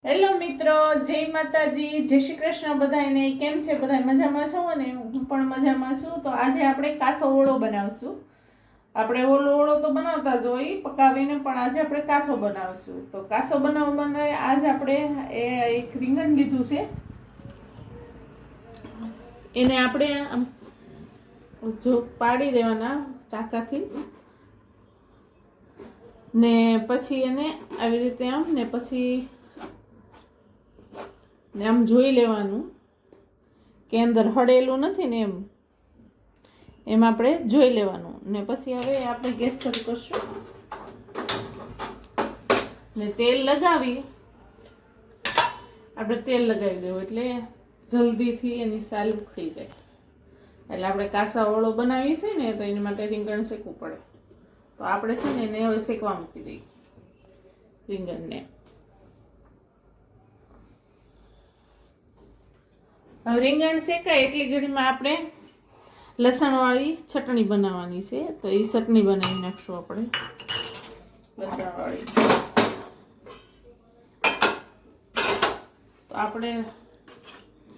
Hello મિત્રો, જય માતાજી, જય શ્રી કૃષ્ણ બધાને. કેમ છે? બધા મજામાં છો ને? હું પણ મજામાં છું. તો આજે આપણે કાસો ઓળો બનાવશું. આપણે ઓલો ઓળો તો બનાવતા જ હોય પકાવીને, પણ આજે આપણે કાસો બનાવશું. તો કાસો બનાવવા માટે આજ આપણે એક રીંગણ લીધું છે. એને આપણે આમ જો પાડી દેવાના ચાકાથી, ને પછી એને આવી રીતે આમ ને પછી ને આમ જોઈ લેવાનું કે અંદર હળેલું નથી ને એમ આપણે જોઈ લેવાનું. ને પછી હવે આપણે ગેસ શરૂ કરશું ને તેલ લગાવી દેવું એટલે જલ્દીથી એની સાલ ઉખડી જાય. એટલે આપણે કાસા ઓળો બનાવીએ છીએ ને, તો એની માટે રીંગણ શેકવું પડે. તો આપણે છે ને એને હવે શેકવા મૂકી દઈએ રીંગણને. હવે રીંગણ શેકાય એટલી ઘડીમાં આપણે લસણવાળી ચટણી બનાવવાની છે. તો એ ચટણી બનાવી નાખશું આપણે લસણવાળી. તો આપણે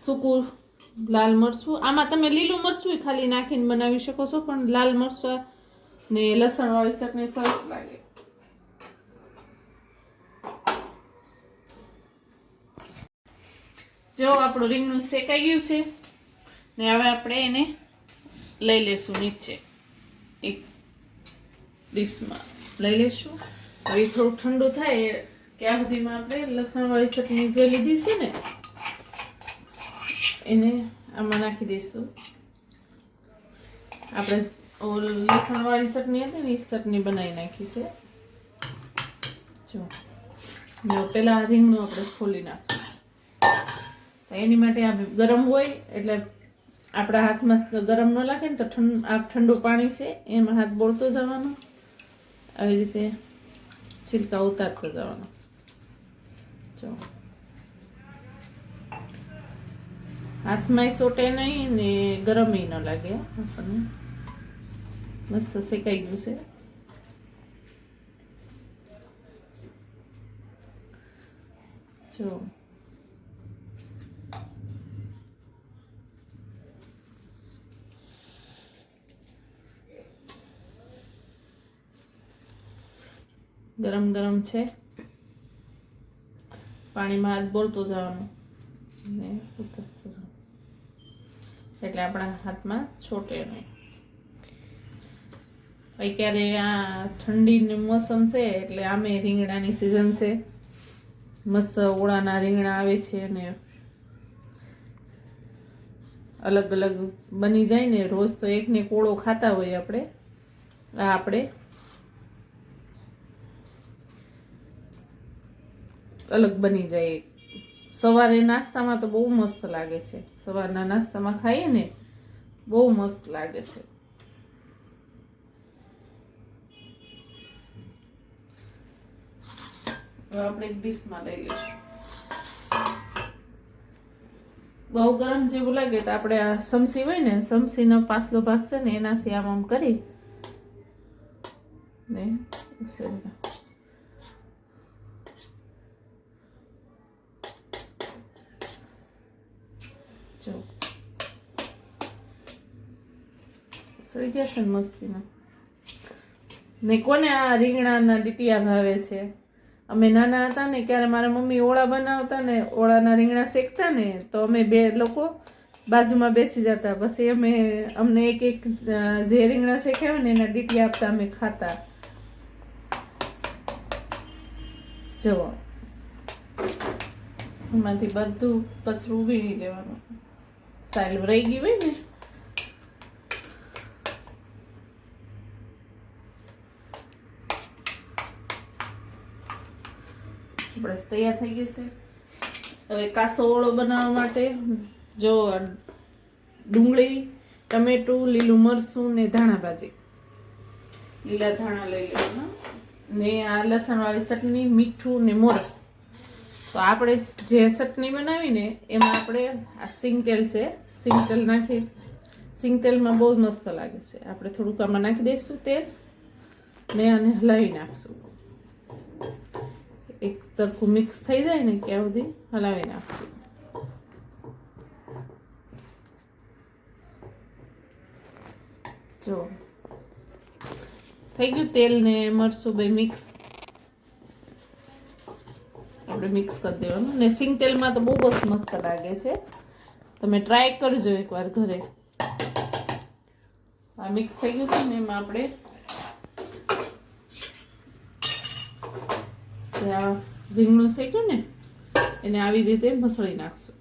સૂકું લાલ મરચું, આમાં તમે લીલું મરચું ખાલી નાખીને બનાવી શકો છો, પણ લાલ મરચાં ને લસણવાળી ચટણી સરસ લાગે. જો આપણું રીંગણું શેકાઈ ગયું છે ને હવે આપણે એને લઈ લેશું નીચે એક ડીશમાં લઈ લેશું. હવે થોડું ઠંડુ થાય ત્યાં સુધીમાં આપણે લસણવાળી ચટણી જે લીધી છે ને એને આમાં નાખી દઈશું. આપણે લસણવાળી ચટણી હતી ને એ ચટણી બનાવી નાખી છે. જો પેલા રીંગણું આપણે ખોલી નાખશું. એની માટે આ ગરમ હોય એટલે આપણા હાથમાં ગરમ ન લાગે ને, તો ઠંડુ પાણી છે એમાં હાથ બોળતો જવાનો, આવી રીતે છિલકા ઉતારતો જવાનો. જો હાથમાં સોટે નહીં ને ગરમ ન લાગે આપણને. મસ્ત શેકાઈ ગયું છે. જો ગરમ ગરમ છે. પાણીમાં હાથ બોળતો જવાનું ને ઉતરતો જવાનું એટલે આપણા હાથમાં છોટે નહીં. અત્યારે આ ઠંડીની મોસમ છે એટલે આમે રીંગણાની સિઝન છે. મસ્ત ઓળાના રીંગણા આવે છે અને અલગ અલગ બની જાય ને. રોજ તો એકને કોળો ખાતા હોય આપણે. આ આપણે અલગ બની જાય. સવારે નાસ્તામાં તો બહુ મસ્ત લાગે છે. સવારના નાસ્તામાં ખાઈએ ને બહુ મસ્ત લાગે છે. હવે આપણે એક ડીશમાં લઈ લઈશું. બહુ ગરમ જેવું લાગે તો આપણે આ સમસી હોય ને, સમસીનો પાછલો ભાગ છે ને એનાથી આમ આમ કરી ને જો સળી ગયા છે ને મસ્તીના. ને કોને આ રીંગણાના ડીટીયા ભાવે છે? અમે નાના હતા ને ત્યારે મારા મમ્મી ઓળા બનાવતા ને, ઓળાના રીંગણા શેકતા ને, તો અમે બે લોકો બાજુમાં બેસી જતા. પછી અમને એક એક જે રીંગણા શેક્યા હોય ને એના ડીટીયા આપતા, અમે ખાતા. જુઓ એમાંથી બધું કચરું વીણી લેવાનું. સાલ રહી ગઈ હોય ને બસ તૈયાર થઈ ગઈ છે. હવે કાસો ઓળો બનાવવા માટે જો ડુંગળી, ટમેટું, લીલું મરચું ને ધાણાભાજી, લીલા ધાણા લઈ લેવાના ને આ લસણવાળી ચટણી, મીઠું ને મોરસ. તો આપણે જે ચટણી બનાવીને એમાં આપણે આ સિંગ તેલ છે, સિંગ તેલ નાખી. સિંગ તેલમાં બહુ મસ્ત લાગે છે. આપણે થોડુંક આમાં નાખી દઈશું તેલ ને આને હલાવી નાખશું. એક સરખું મિક્સ થઈ જાય ને ત્યાં સુધી હલાવી નાખશું. જો થઈ ગયું. તેલ ને મરચું બે મિક્સ આપણે મિક્સ કરી દેવાનું. ને સિંગ તેલમાં તો બહુ જ મસ્ત લાગે છે. તમે ટ્રાય કરજો એકવાર ઘરે. આ મિક્સ થઈ ગયું છે ને એમાં આપણે રીંગણું શેક્યું ને એને આવી રીતે મસળી નાખશું.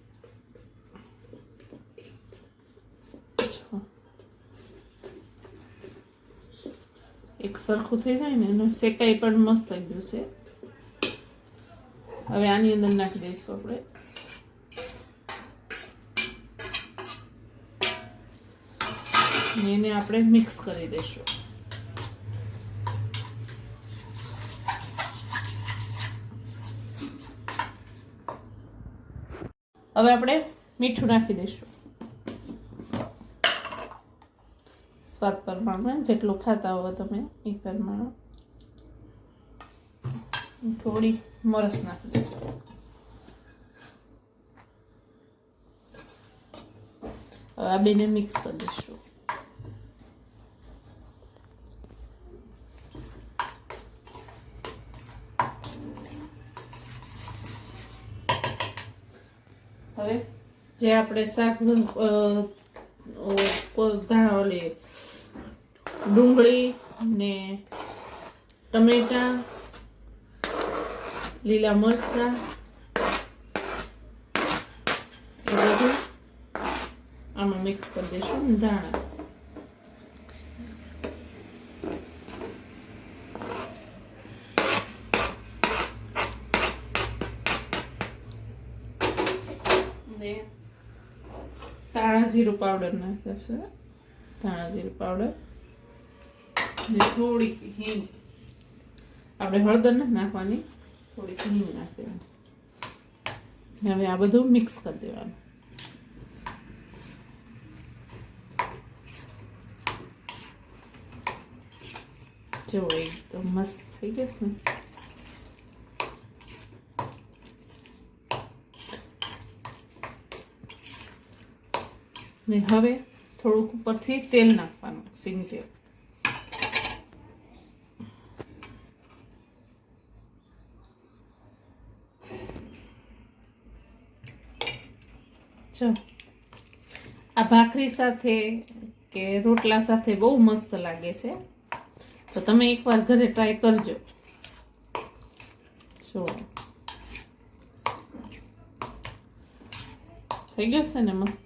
એક સરખું થઈ જાય ને એનું શેકાઈ પણ મસ્ત થઈ ગયું છે. હવે આની અંદર નાખી દઈશું આપણે એને આપણે મિક્સ કરી દઈશું. હવે આપણે મીઠું નાખી દઈશું સ્વાદ પ્રમાણે, જેટલું ખાતા હો તમે એ પ્રમાણે. થોડી મરચ નાખી દઈશું. હવે આ બેને મિક્સ કરી દઈશું. હવે જે આપણે શાક ઓલી ડુંગળી ને ટમેટા, લીલા મરચાં એ બધું આમાં મિક્સ કરી દઈશું. ધાણા ને ધાણા જીરું પાવડર નાખશે. ધાણા જીરું પાવડર ને થોડીક હિંગ. આપણે હળદર નથી નાખવાની, થોડીક હિંગ નાખી દેવાની. હવે આ બધું મિક્સ કરી દેવાનું. જો એકદમ મસ્ત થઈ ગયું છે ને. હવે થોડુંક ઉપરથી તેલ નાખવાનું, સિંગ તેલ. જો આ ભાખરી સાથે કે રોટલા સાથે બહુ મસ્ત લાગે છે. તો તમે એકવાર ઘરે ટ્રાય કરજો. જો થઈ ગયો છે ને મસ્ત.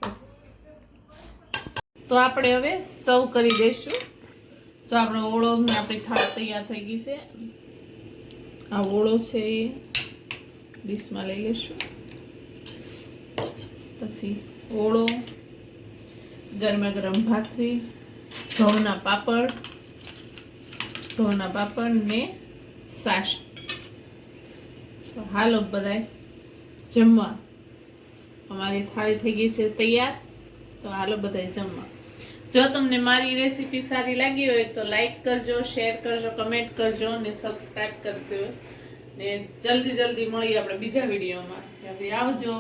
તો આપણે હવે સર્વ કરી દઈશું. જો આપણો ઓળો ને આપણી થાળ તૈયાર થઈ ગઈ છે. આ ઓળો છે એ ડીશમાં લઈ લઈશું. પછી ઓળો, ગરમા ગરમ ભાખરી, ઘઉંના પાપડ ને છાશ. તો હાલો બધાય જમવા. અમારી થાળી થઈ ગઈ છે તૈયાર. તો હાલો બધાય જમવા. જો તમને મારી રેસીપી સારી લાગી હોય તો લાઈક કરજો, શેર કરજો, કમેન્ટ કરજો ને સબસ્ક્રાઈબ કરજો. ને જલ્દી મળીએ આપણે બીજા વિડીયોમાં. હવે આવજો.